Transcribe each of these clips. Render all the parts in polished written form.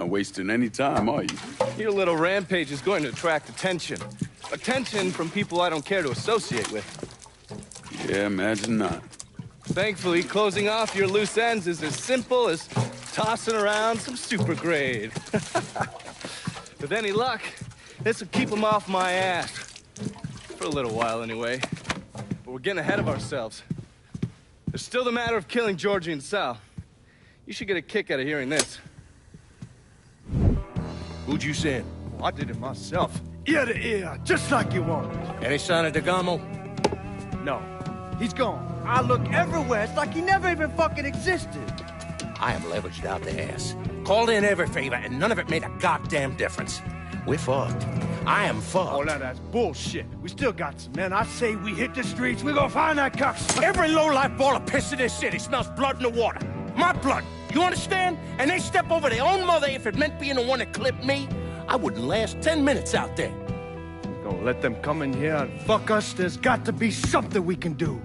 wasting any time, are you? Your little rampage is going to attract attention. Attention from people I don't care to associate with. Yeah, imagine not. Thankfully, closing off your loose ends is as simple as tossing around some super grade. With any luck, this will keep them off my ass. For a little while, anyway. But we're getting ahead of ourselves. There's still the matter of killing Georgie and Sal. You should get a kick out of hearing this. Who'd you send? Oh, I did it myself. Ear to ear, just like you wanted. Any sign of DeGamo? No, he's gone. I look everywhere. It's like he never even fucking existed. I am leveraged out the ass. Called in every favor, and none of it made a goddamn difference. We're fucked. I am fucked. Oh, now that's bullshit. We still got some men. I say we hit the streets. We gonna find that cocksucker. Every low-life ball of piss in this city smells blood in the water. My blood. You understand? And they step over their own mother if it meant being the one that clipped me. I wouldn't last 10 minutes out there. We're gonna let them come in here and fuck us. There's got to be something we can do.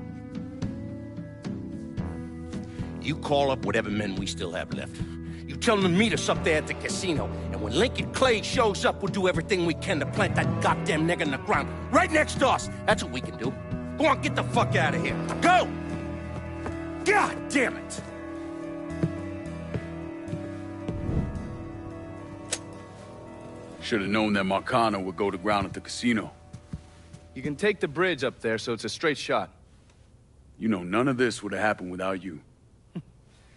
You call up whatever men we still have left. You tell them to meet us up there at the casino. And when Lincoln Clay shows up, we'll do everything we can to plant that goddamn nigger in the ground. Right next to us. That's what we can do. Go on, get the fuck out of here. Go! God damn it! Should have known that Marcano would go to ground at the casino. You can take the bridge up there, so it's a straight shot. You know, none of this would have happened without you.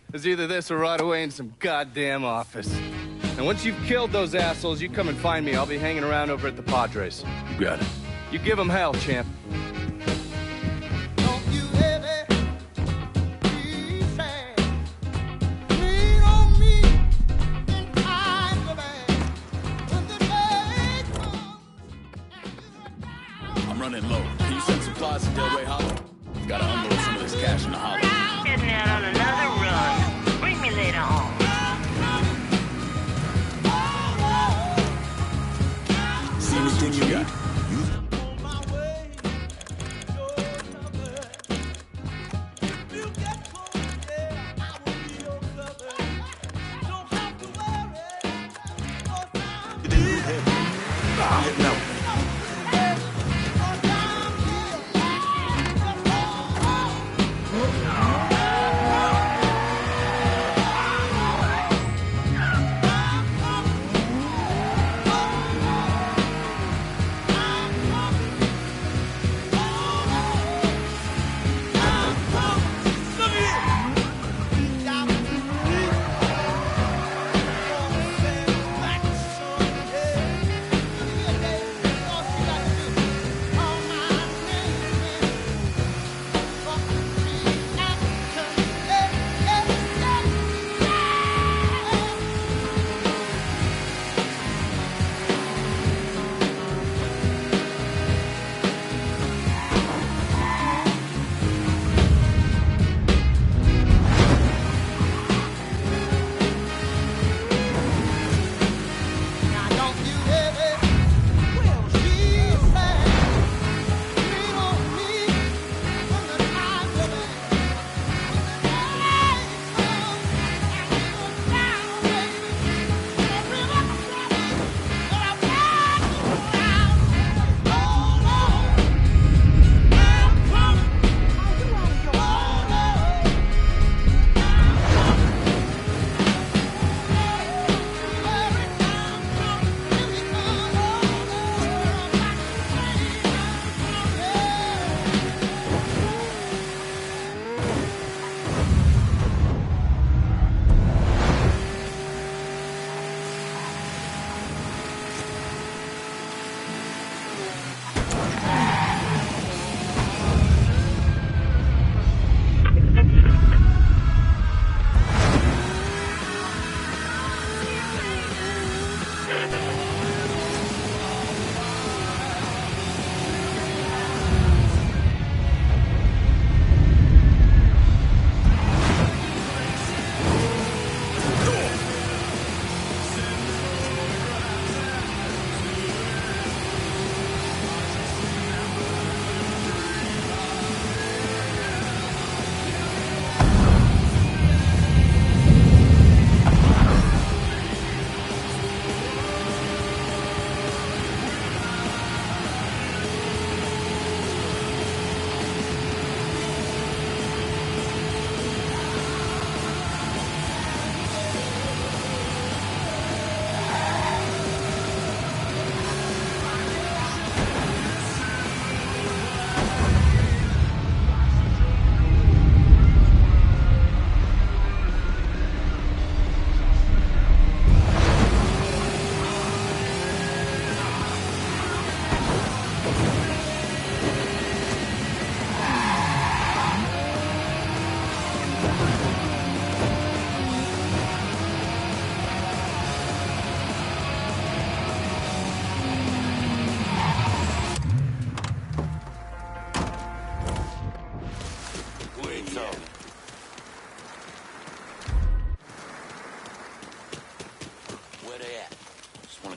There's either this or right away in some goddamn office. And once you've killed those assholes, you come and find me. I'll be hanging around over at the Padres. You got it. You give them hell, champ. I'm running low. Can you send supplies to Delray Hollow? Gotta unload some of this cash in the hollow. Heading out on another run. Bring me later on. See anything you got?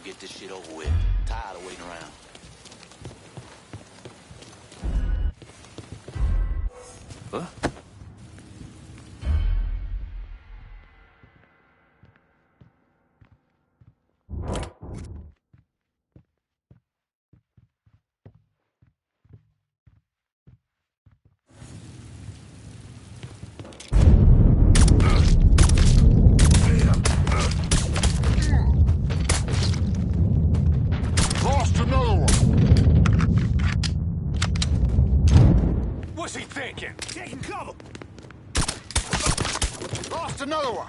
to get this shit over with. Tired of waiting around. Huh? Lost another one. What's he thinking? Taking cover. Lost another one.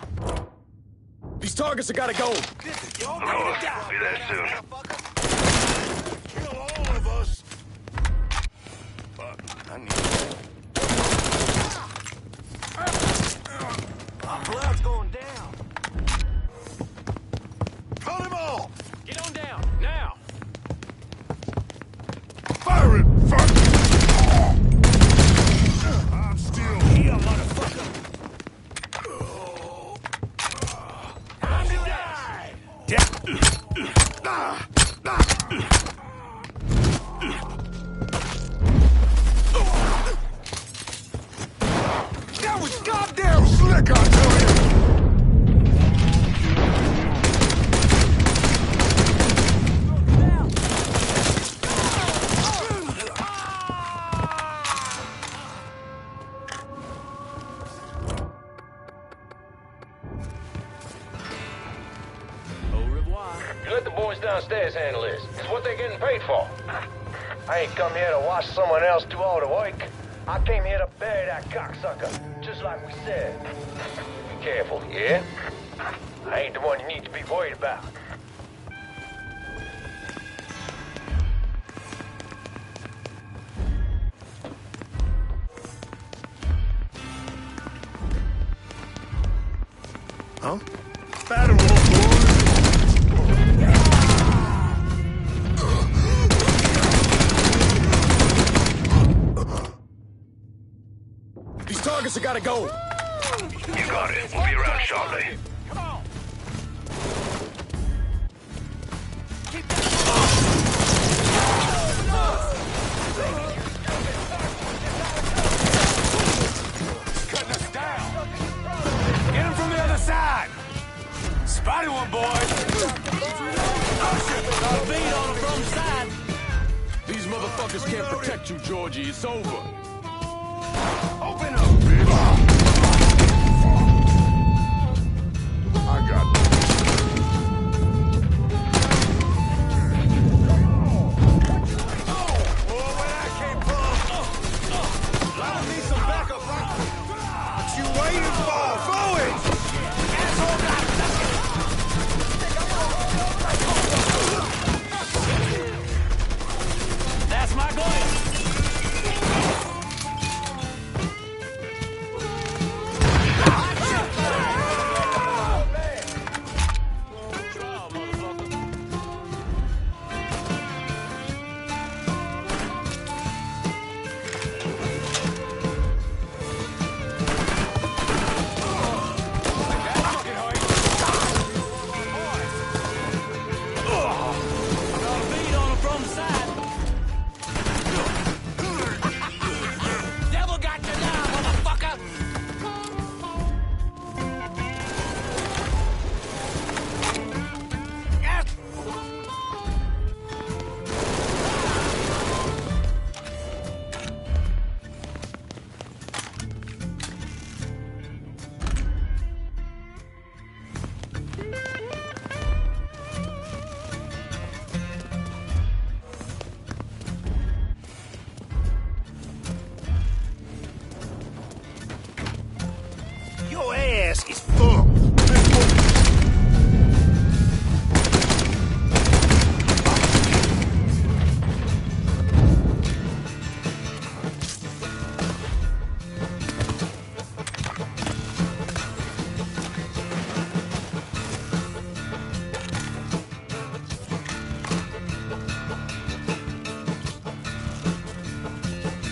These targets have got to go. You're gonna die. Be that soon. Kill all of us. Fuck, I need blood's going down. Cut him off. Get on down, now! Fire it, fuck! I'm still here, motherfucker. Time to die! That was goddamn slick, I tell you! You let the boys downstairs handle this. It's what they're getting paid for. I ain't come here to watch someone else do all the work. I came here to bury that cocksucker, just like we said. Be careful, yeah? I ain't the one you need to be worried about. Huh? Battle, boys! These targets have got to go. You got it. We'll be around shortly. Come on! Cutting us down. Get him from the other side. Spotted one, boys. Oh, shit. Got a bead on them from the side. These motherfuckers can't protect you, Georgie. It's over. Open up, bitch. I got this. Oh, where that came from? I need some backup, right? What you waiting for? Forward! Asshole got That's my goal. Your ass is fucked.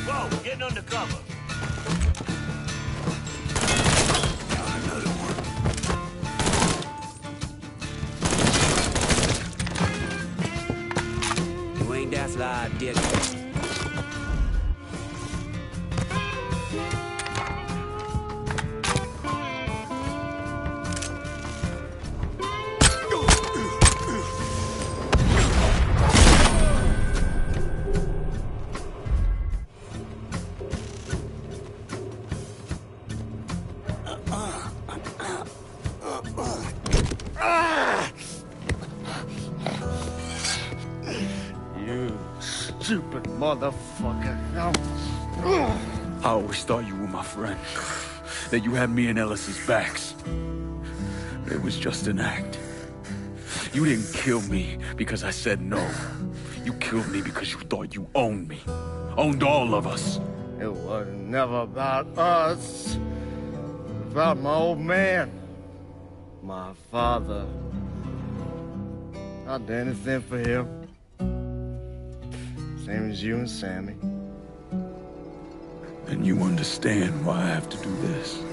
Whoa, getting under cover. Another one. dig. You stupid motherfucker. I always thought you were my friend. That you had me and Ellis's backs. But it was just an act. You didn't kill me because I said no. You killed me because you thought you owned me. Owned all of us. It was never about us. It was about my old man. My father. I'd do anything for him. Same as you and Sammy. And you understand why I have to do this.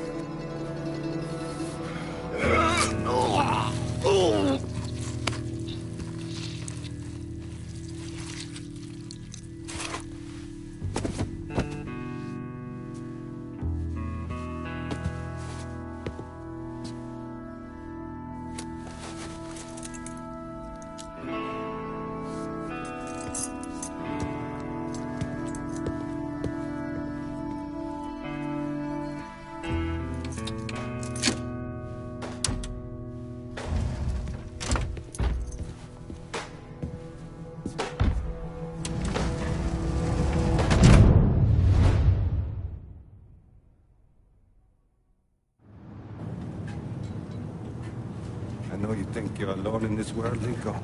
I know you think you're alone in this world, Linko,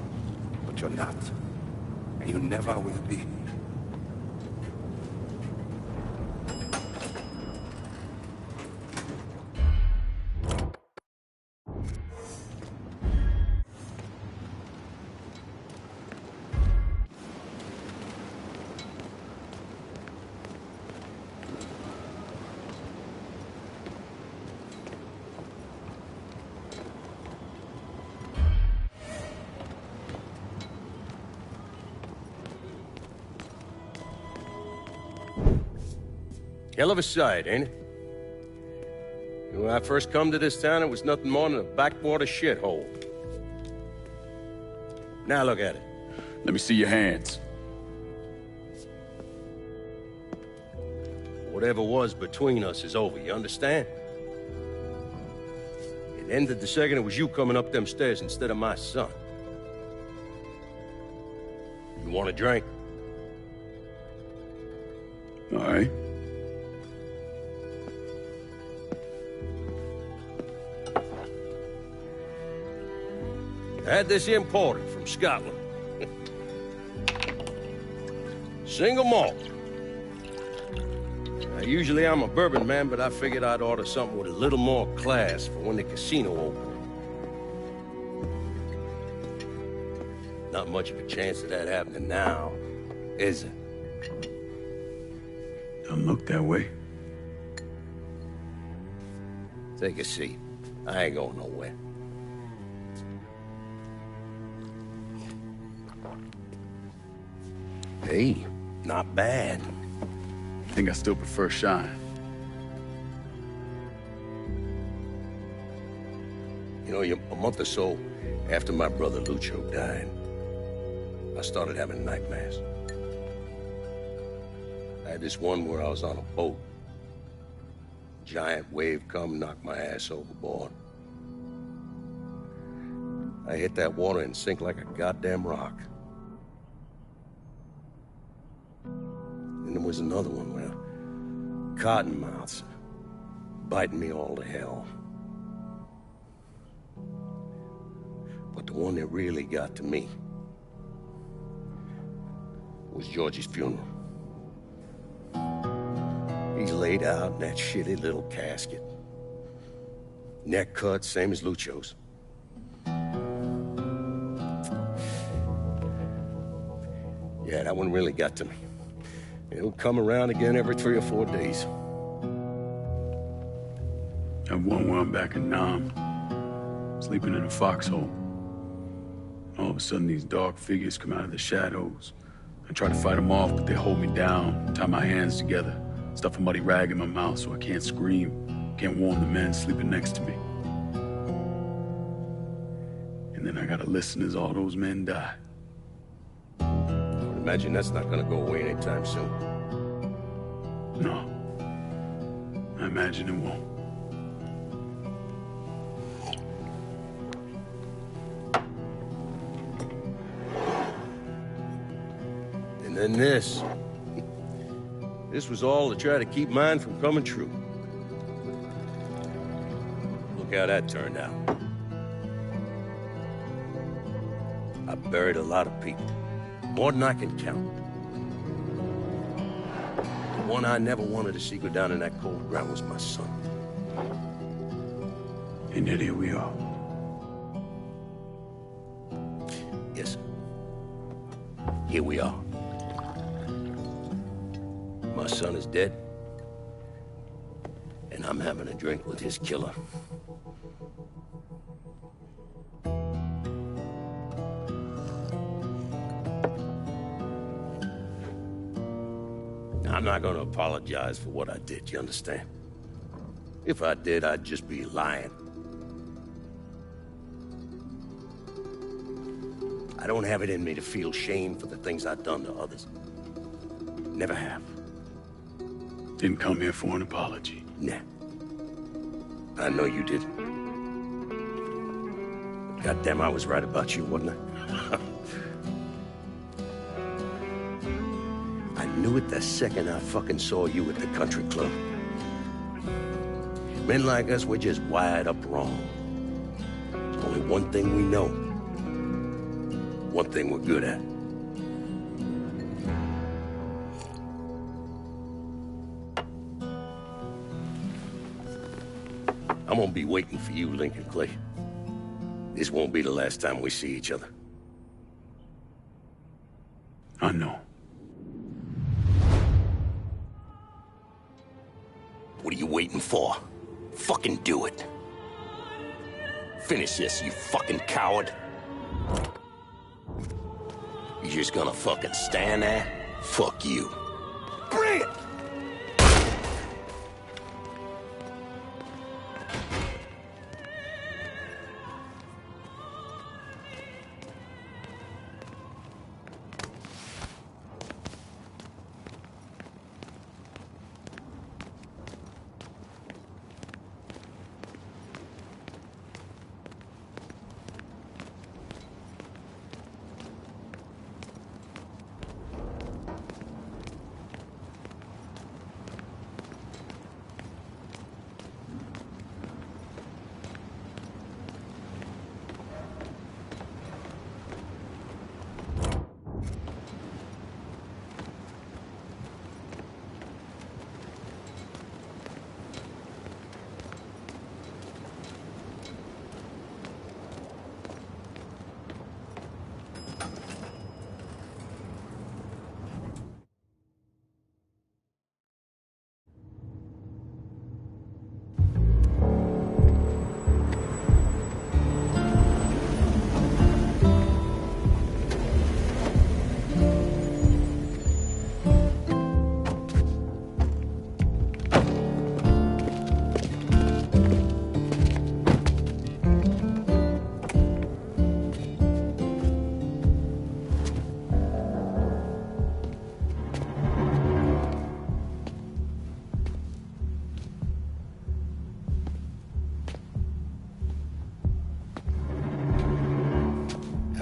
but you're not. And you never will be. Hell of a sight, ain't it? When I first come to this town, it was nothing more than a backwater shithole. Now look at it. Let me see your hands. Whatever was between us is over, you understand? It ended the second it was you coming up them stairs instead of my son. You want a drink? All right. I had this imported from Scotland. Single malt. Now, usually I'm a bourbon man, but I figured I'd order something with a little more class for when the casino opened. Not much of a chance of that happening now, is it? Don't look that way. Take a seat. I ain't going nowhere. Hey, not bad. I think I still prefer Shine. You know, a month or so after my brother Lucio died, I started having nightmares. I had this one where I was on a boat. Giant wave come, knocked my ass overboard. I hit that water and sink like a goddamn rock. And there was another one where cottonmouths biting me all to hell. But the one that really got to me was Georgie's funeral. He's laid out in that shitty little casket. Neck cut, same as Lucio's. Yeah, that one really got to me. It'll come around again every 3 or 4 days. And one where I'm back in Nam, sleeping in a foxhole. All of a sudden, these dark figures come out of the shadows, I try to fight them off, but they hold me down, tie my hands together, stuff a muddy rag in my mouth so I can't scream, can't warn the men sleeping next to me. And then I gotta listen as all those men die. I would imagine that's not gonna go away anytime soon. No. I imagine it won't. And then this. This was all to try to keep mine from coming true. Look how that turned out. I buried a lot of people. More than I can count. The one I never wanted to see go down in that cold ground was my son. And yet here we are. Yes. Here we are. My son is dead. And I'm having a drink with his killer. I'm not gonna apologize for what I did, you understand? If I did, I'd just be lying. I don't have it in me to feel shame for the things I've done to others. Never have. Didn't come here for an apology. Nah. I know you did. Goddamn, I was right about you, wasn't I? I knew it the second I fucking saw you at the country club. Men like us, we're just wired up wrong. There's only one thing we know. One thing we're good at. I'm gonna be waiting for you, Lincoln Clay. This won't be the last time we see each other. I know. What are you waiting for? Fucking do it. Finish this, you fucking coward. You just gonna fucking stand there? Fuck you. Bring it!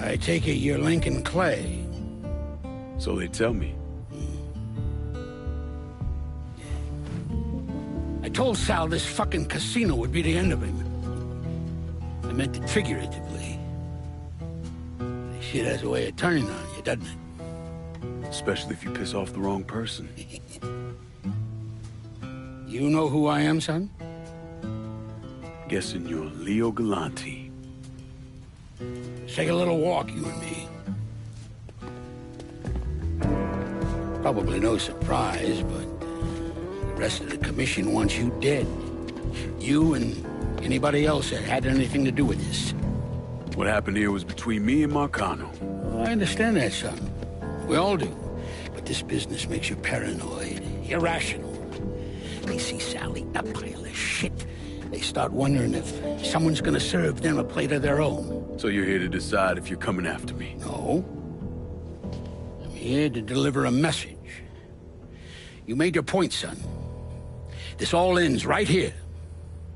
I take it you're Lincoln Clay. So they tell me. I told Sal this fucking casino would be the end of him. I meant it figuratively. This shit has a way of turning on you, doesn't it? Especially if you piss off the wrong person. You know who I am, son? Guessing you're Leo Galante. Let's take a little walk, you and me. Probably no surprise, but the rest of the commission wants you dead. You and anybody else that had anything to do with this. What happened here was between me and Marcano. Oh, I understand that, son. We all do. this business makes you paranoid, irrational. They see Sally, a pile of shit. They start wondering if someone's gonna serve them a plate of their own. So you're here to decide if you're coming after me? No. I'm here to deliver a message. You made your point, son. This all ends right here.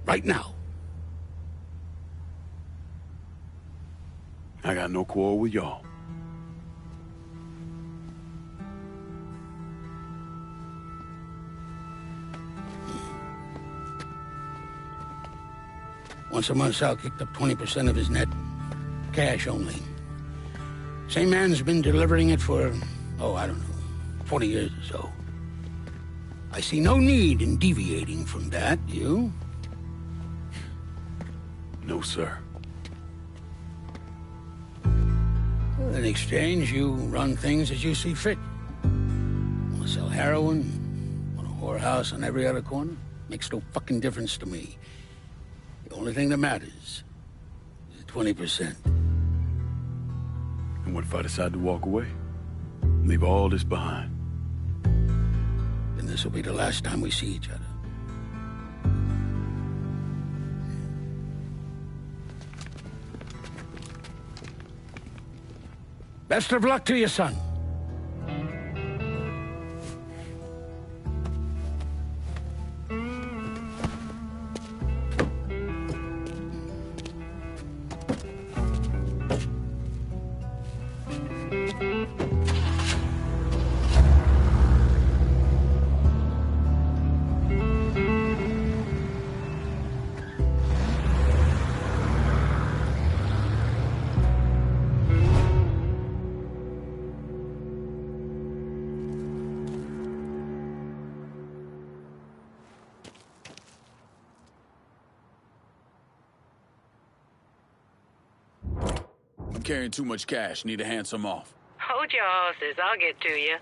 Right now. I got no quarrel with y'all. Once a month, Sal kicked up 20% of his net. Cash only. Same man's been delivering it for, I don't know, 40 years or so. I see no need in deviating from that, you? No, sir. In exchange, you run things as you see fit. Want to sell heroin? Want a whorehouse on every other corner? Makes no fucking difference to me. The only thing that matters is 20%. And what if I decide to walk away? Leave all this behind? Then this will be the last time we see each other. Best of luck to you, son. Carrying too much cash. Need to hand some off. Hold your horses. I'll get to you.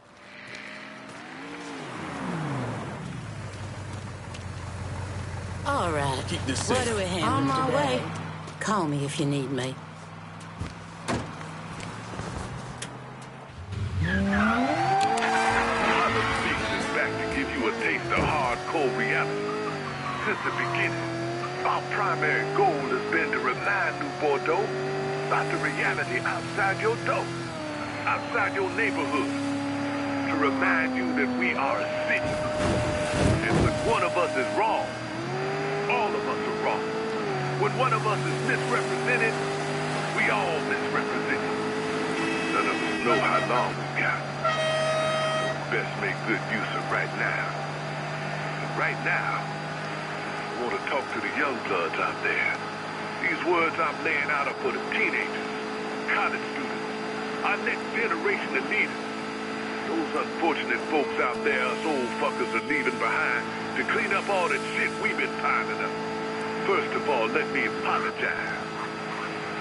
All right. Keep this What safe. do we handle On my today? way. Call me if you need me. Back to give you a taste of hardcore reality. Since the beginning, our primary goal has been to remind New Bordeaux about the reality outside your door, outside your neighborhood. To remind you that we are a city. And when one of us is wrong, all of us are wrong. When one of us is misrepresented, we all misrepresented. None of us know how long we got. Best make good use of right now. And right now, I want to talk to the young bloods out there. These words I'm laying out are for the teenagers, college students, our next generation of leaders. Those unfortunate folks out there, us old fuckers are leaving behind to clean up all that shit we've been piling up. First of all, let me apologize.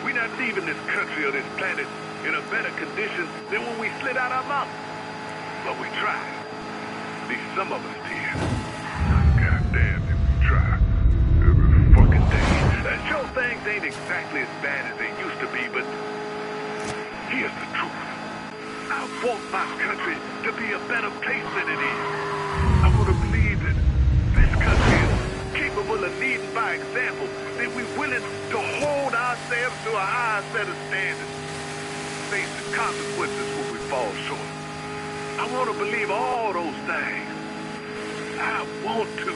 We're not leaving this country or this planet in a better condition than when we slid out our mountains. But we tried. At least some of us did. God damn it, we try. Every fucking day. Sure, things ain't exactly as bad as they used to be, but here's the truth. I want my country to be a better place than it is. I want to believe that this country is capable of leading by example, that we're willing to hold ourselves to a higher set of standards, face the consequences when we fall short. I want to believe all those things. I want to,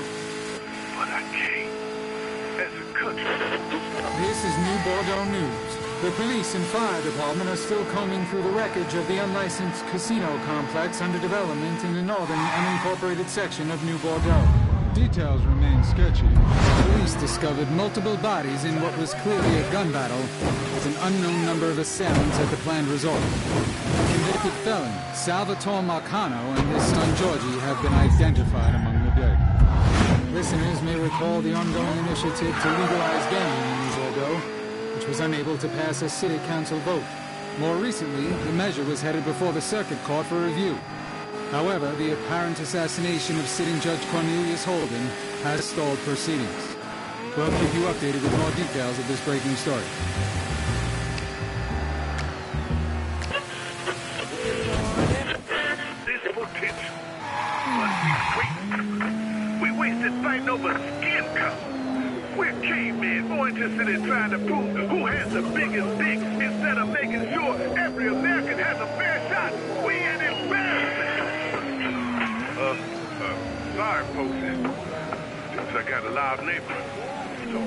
but I can't. As a country. This is New Bordeaux News. The police and fire department are still combing through the wreckage of the unlicensed casino complex under development in the northern unincorporated section of New Bordeaux. Details remain sketchy. Police discovered multiple bodies in what was clearly a gun battle with an unknown number of assailants at the planned resort. Convicted felon Salvatore Marcano and his son Georgie have been identified among the dead. Listeners may recall the ongoing initiative to legalize gambling in New Bordeaux, which was unable to pass a city council vote. More recently, the measure was headed before the circuit court for review. However, the apparent assassination of sitting Judge Cornelius Holden has stalled proceedings. We'll keep you updated with more details of this breaking story. This for We wasted fighting over skin color. We're cavemen more interested in trying to prove who has the biggest dick instead of making sure every American has a fair shot. We an embarrassment. Sorry, folks. Since I got a loud neighbor. So,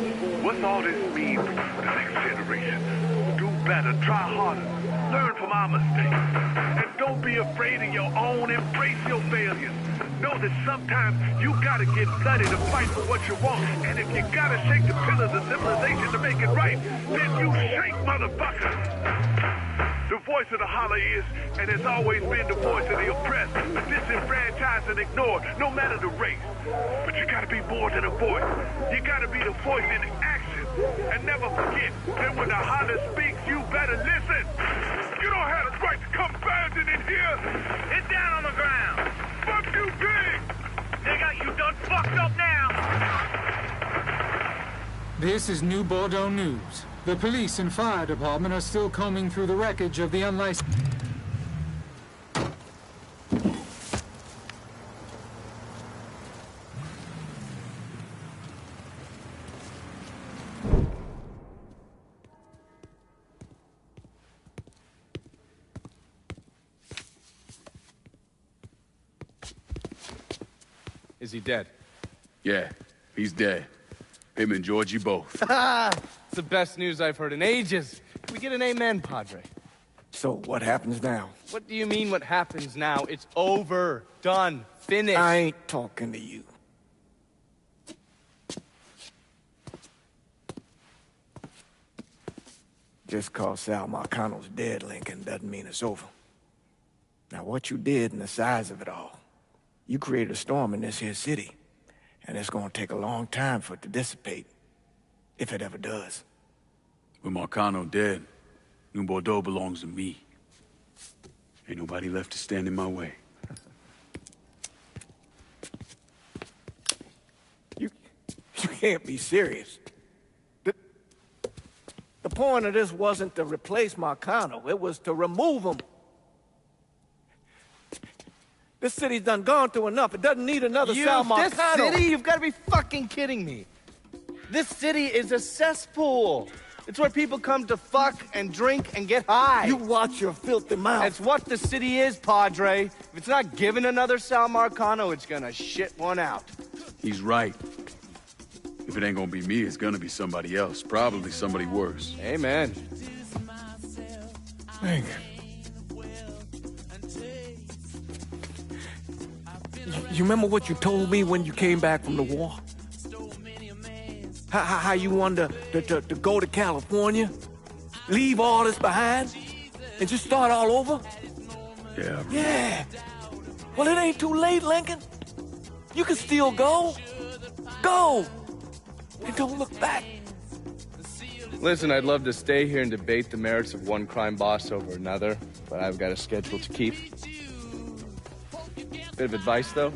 what's all this mean for the next generation? Do better, try harder, learn from our mistakes. And don't be afraid of your own, embrace your failures. Know that sometimes you gotta get bloody to fight for what you want. And if you gotta shake the pillars of civilization to make it right, then you shake, motherfucker. The voice of the holler is, and has always been the voice of the oppressed, disenfranchised and ignored, no matter the race. But you gotta be more than a voice. You gotta be the voice in action. And never forget that when the holler speaks, you better listen. You don't have the right to come bouncing in here. Get down on the ground. Fuck you, big. Nigga, you done fucked up now. This is New Bordeaux News. The police and fire department are still combing through the wreckage of the unlicensed... Is he dead? Yeah, he's dead. Him and Georgie both. It's the best news I've heard in ages. Can we get an amen, Padre? So, what happens now? What do you mean what happens now? It's over. Done. Finished. I ain't talking to you. Just cause Sal Marcano's dead, Lincoln, doesn't mean it's over. Now, what you did and the size of it all, you created a storm in this here city, and it's gonna take a long time for it to dissipate, if it ever does. With Marcano dead, New Bordeaux belongs to me. Ain't nobody left to stand in my way. You can't be serious. The point of this wasn't to replace Marcano, it was to remove him. This city's done gone through enough. It doesn't need another Sal Marcano. This city? You've got to be fucking kidding me. This city is a cesspool. It's where people come to fuck and drink and get high. You watch your filthy mouth. It's what the city is, Padre. If it's not giving another Sal Marcano, it's gonna shit one out. He's right. If it ain't gonna be me, it's gonna be somebody else. Probably somebody worse. Amen. Hank. You remember what you told me when you came back from the war? How you wanted to go to California? Leave all this behind? And just start all over? Yeah. Yeah. Well, it ain't too late, Lincoln. You can still go. Go. And don't look back. Listen, I'd love to stay here and debate the merits of one crime boss over another, but I've got a schedule to keep. Bit of advice, though.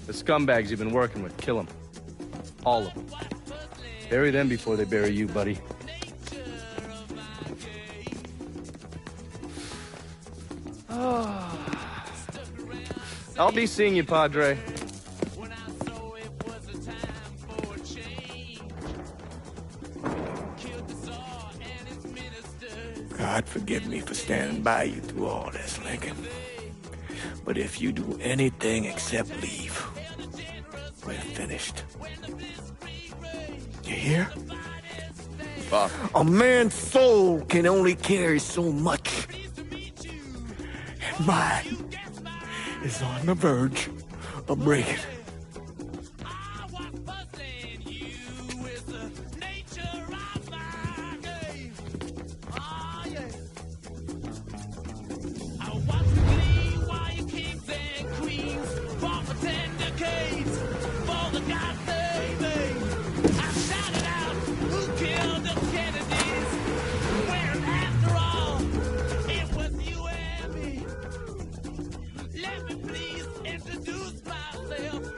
The scumbags you've been working with, kill them. All of them. Bury them before they bury you, buddy. I'll be seeing you, Padre. God forgive me for standing by you through all this, Lincoln. But if you do anything except leave, we're finished. You hear? Pop. A man's soul can only carry so much. And mine is on the verge of breaking. Let me please introduce myself.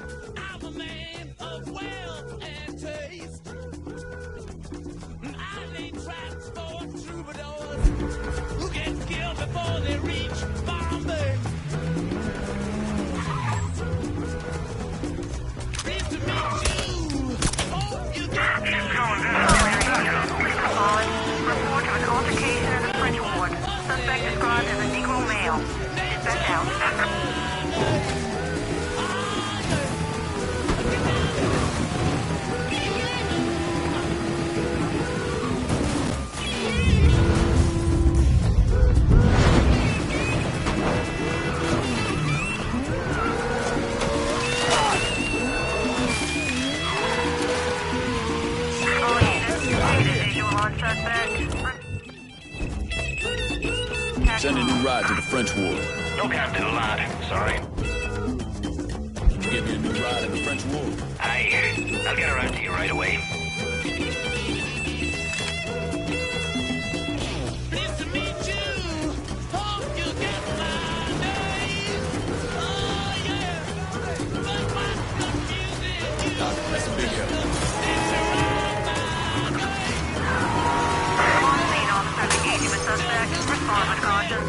on suspect. Send a new ride to the French Ward. No count too loud. Sorry. Get me a new ride in the French Ward. Aye. I'll get around to you right away. That's a big help. On scene, officers engaging with suspect. Respond with caution.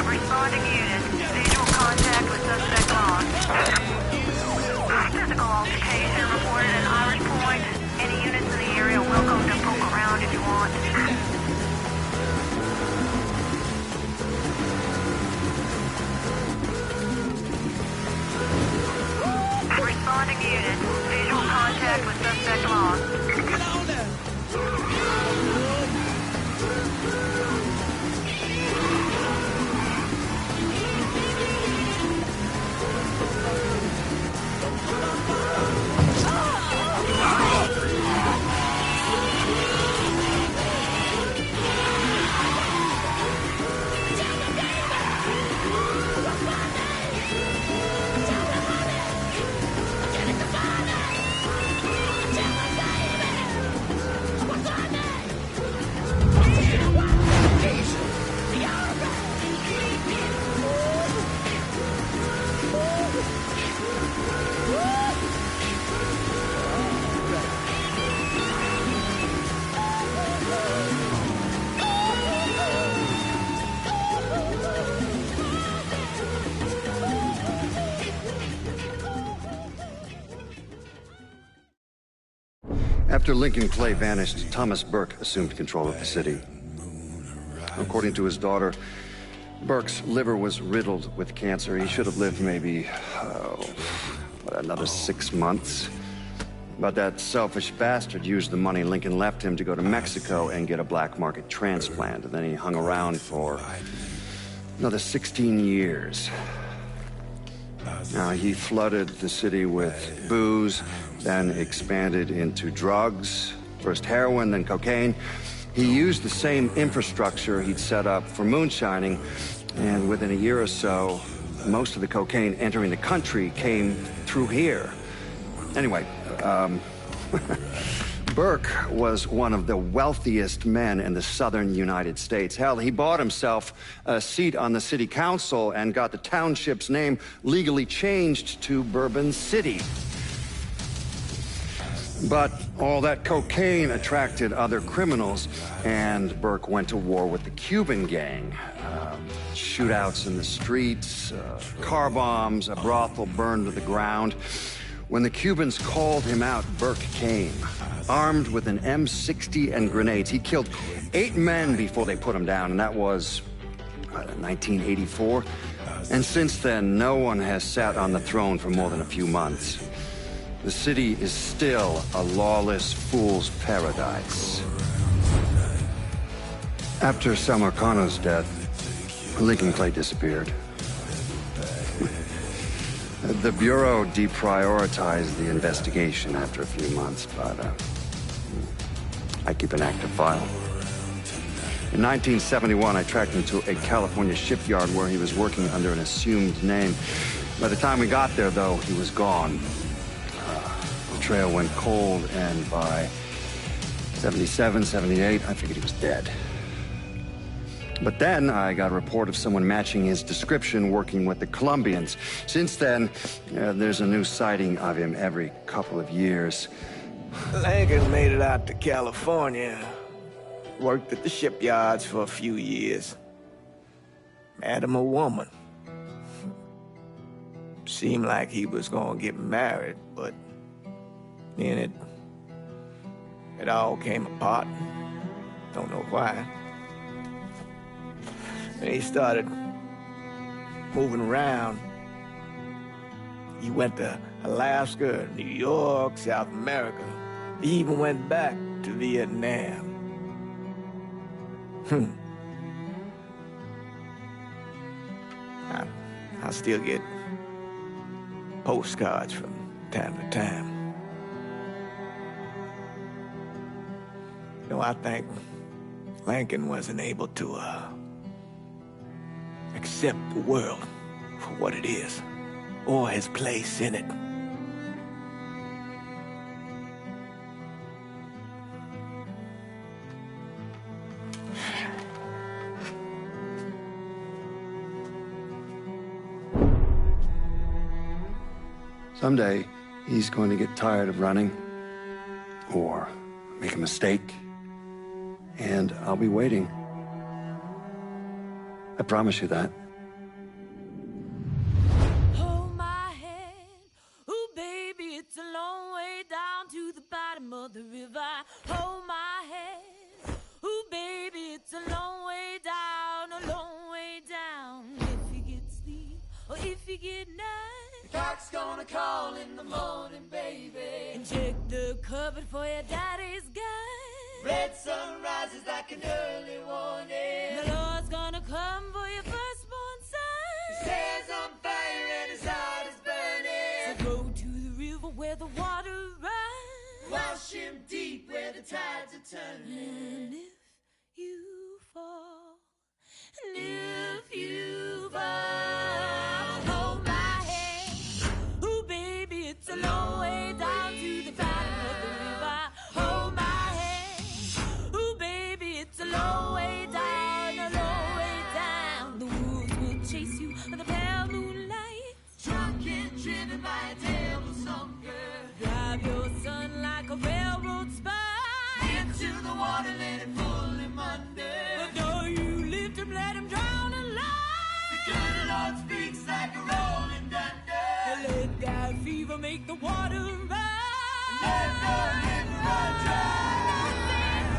Responding unit. Visual contact with suspect lost. Physical altercation reported at Irish Point. Any units in the area welcome to poke around if you want. Responding unit. Visual contact with suspect lost. After Lincoln Clay vanished, Thomas Burke assumed control of the city. According to his daughter, Burke's liver was riddled with cancer. He should have lived maybe, another 6 months. But that selfish bastard used the money Lincoln left him to go to Mexico and get a black market transplant. And then he hung around for another 16 years. Now, he flooded the city with booze, then expanded into drugs, first heroin, then cocaine. He used the same infrastructure he'd set up for moonshining, and within a year or so, most of the cocaine entering the country came through here. Anyway, Burke was one of the wealthiest men in the southern United States. Hell, he bought himself a seat on the city council and got the township's name legally changed to Bourbon City. But all that cocaine attracted other criminals, and Burke went to war with the Cuban gang. Shootouts in the streets, car bombs, a brothel burned to the ground. When the Cubans called him out, Burke came, armed with an M60 and grenades. He killed 8 men before they put him down, and that was 1984. And since then, no one has sat on the throne for more than a few months. The city is still a lawless fool's paradise. After Samarkand's death, Lincoln Clay disappeared. The Bureau deprioritized the investigation after a few months, but I keep an active file. In 1971, I tracked him to a California shipyard where he was working under an assumed name. By the time we got there, though, he was gone. The trail went cold, and by 77, 78, I figured he was dead. But then I got a report of someone matching his description working with the Colombians. Since then, there's a new sighting of him every couple of years. Lincoln made it out to California. Worked at the shipyards for a few years. Had him a woman. Seemed like he was gonna get married, but then it all came apart. Don't know why. And he started moving around. He went to Alaska, New York, South America. He even went back to Vietnam. I still get postcards from time to time. You know, I think Lincoln wasn't able to accept the world for what it is, or his place in it. Someday, he's going to get tired of running, or make a mistake, and I'll be waiting. I promise you that. Hold my hand, ooh baby, it's a long way down to the bottom of the river. Hold my hand, ooh baby, it's a long way down, a long way down. If you get sleep, or if you get night, the cock's gonna call in the morning, baby. And check the cupboard for your daddy's gun. Red sun rises like an early warning. The Lord's gonna come for your firstborn son. His hair's on fire and his heart is burning. So go to the river where the water runs. Wash him deep where the tides are turning. And if you fall, and if you fall, hold my hand. Ooh, baby, it's a long way down to the bottom of the river. Hold my hand. Ooh, baby, it's a long way down, a long way down. The wolves will chase you with the pale moonlight. Drunk and driven by a devil's hunger. Drive your son like a railroad spine into the water, let it pull him under. But though you lift him, let him drown alive. The good Lord speaks like a rolling thunder. Let that fever make the water run. Let the river run dry.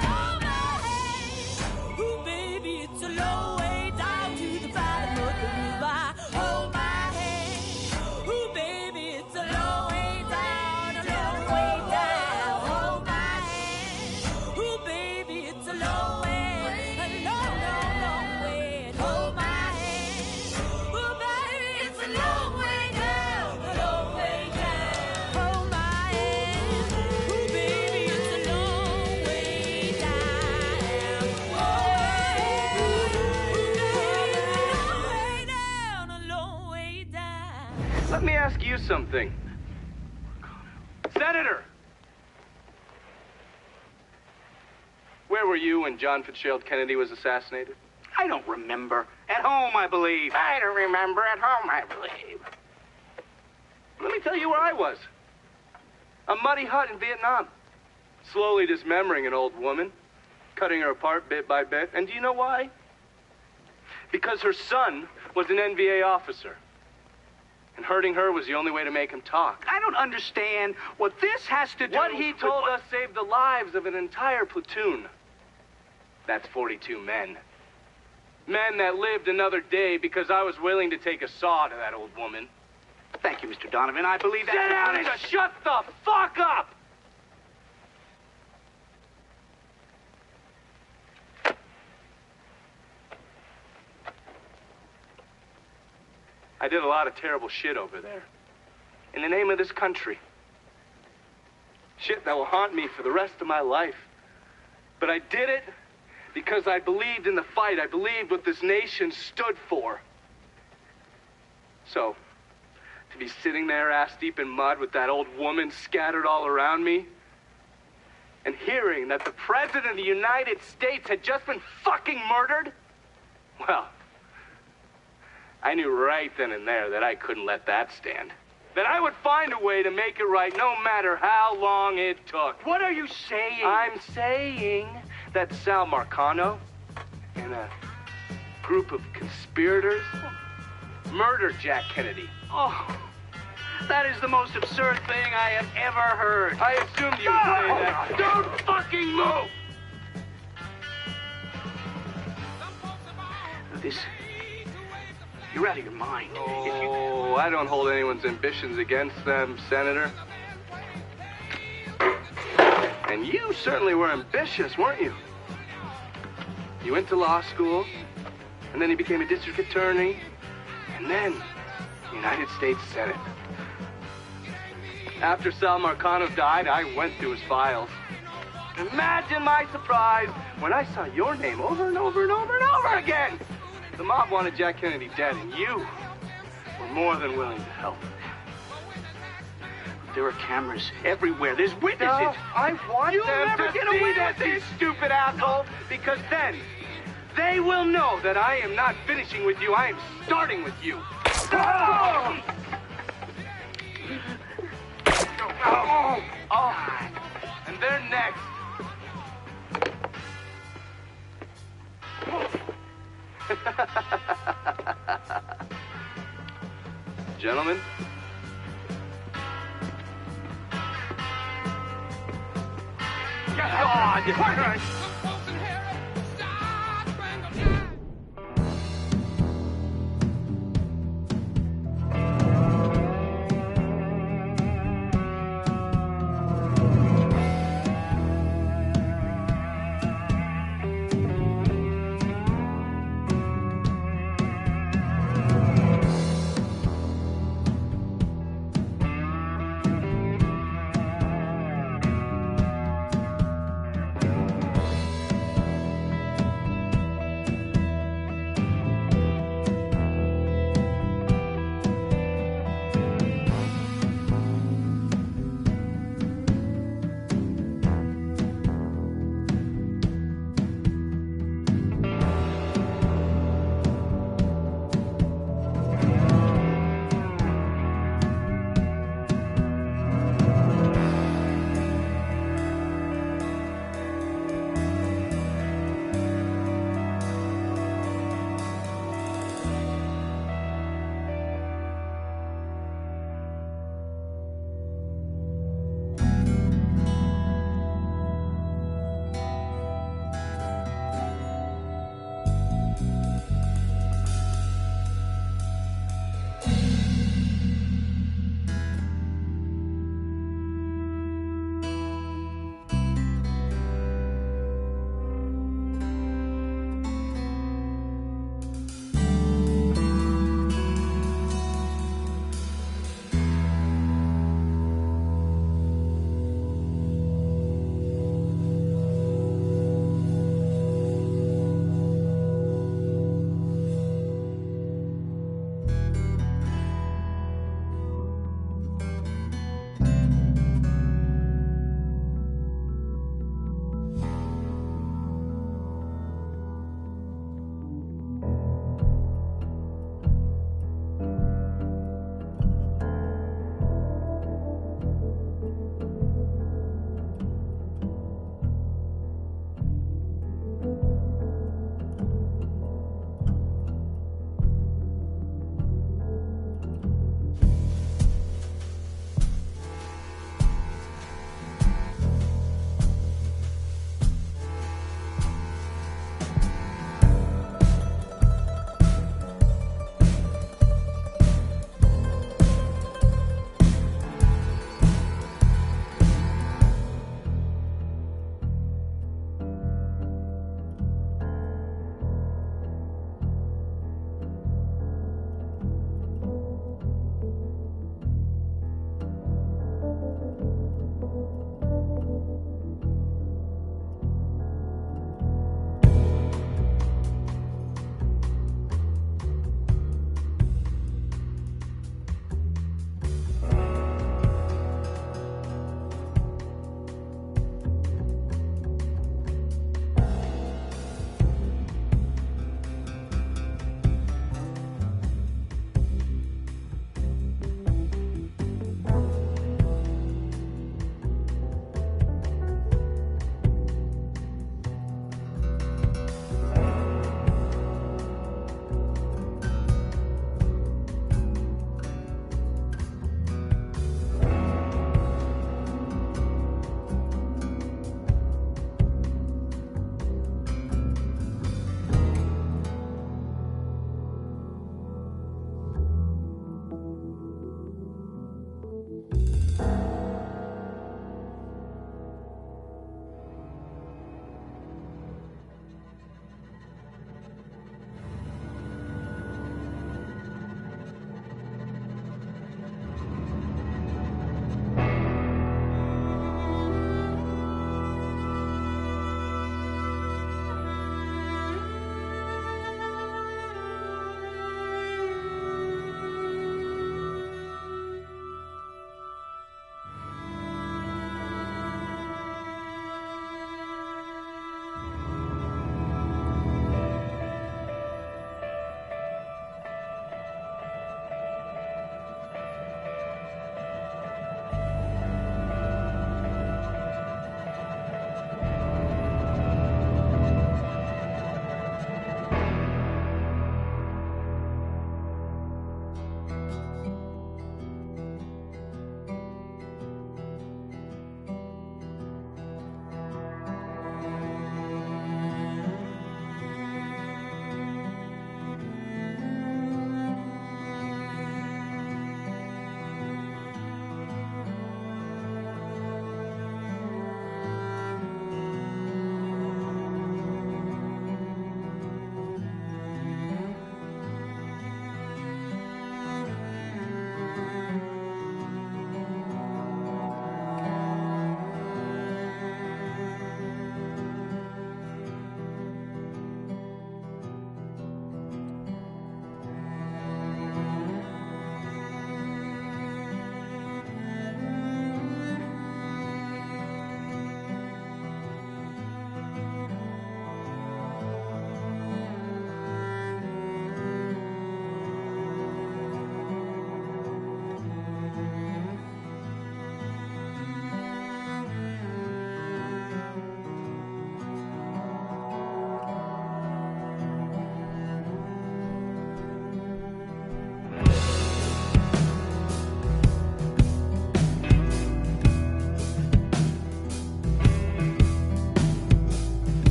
Hold my hand. Ooh, baby, it's a long way down to the bottom of the river. Hold my hand. Ooh, baby, it's a long way down, a long way down. Hold my hand. Ooh, baby, it's a long way, a long, long, long way. Hold my hand. Ooh, baby, it's a long way down, a long way down. Hold my hand. Ooh, baby, it's a long way down. A long way down. Let me ask you something. Senator! Where were you when John Fitzgerald Kennedy was assassinated? I don't remember. At home, I believe. I don't remember. At home, I believe. Let me tell you where I was. A muddy hut in Vietnam. Slowly dismembering an old woman, cutting her apart bit by bit. And do you know why? Because her son was an NVA officer. And hurting her was the only way to make him talk. I don't understand what this has to do What he with told us saved the lives of an entire platoon. That's 42 men. Men that lived another day because I was willing to take a saw to that old woman. Thank you, Mr. Donovan. I believe that... Sit down and shut the fuck up! I did a lot of terrible shit over there. In the name of this country. Shit that will haunt me for the rest of my life. But I did it because I believed in the fight. I believed what this nation stood for. So, to be sitting there ass deep in mud with that old woman scattered all around me, and hearing that the President of the United States had just been fucking murdered, well, I knew right then and there that I couldn't let that stand. That I would find a way to make it right no matter how long it took. What are you saying? I'm saying that Sal Marcano and a group of conspirators murdered Jack Kennedy. Oh. That is the most absurd thing I have ever heard. I assumed you would say that. Don't fucking move! This... You're out of your mind. Oh, I don't hold anyone's ambitions against them, Senator. And you certainly were ambitious, weren't you? You went to law school, and then you became a district attorney, and then United States Senate. After Sal Marcano died, I went through his files. Imagine my surprise when I saw your name over and over and over and over again. The mob wanted Jack Kennedy dead, and you were more than willing to help. There are cameras everywhere. There's witnesses. No, I want You'll them never to get see away this, with you this. stupid asshole, because then they will know that I am not finishing with you. I am starting with you. Oh! Oh! And they're next. Gentlemen. God!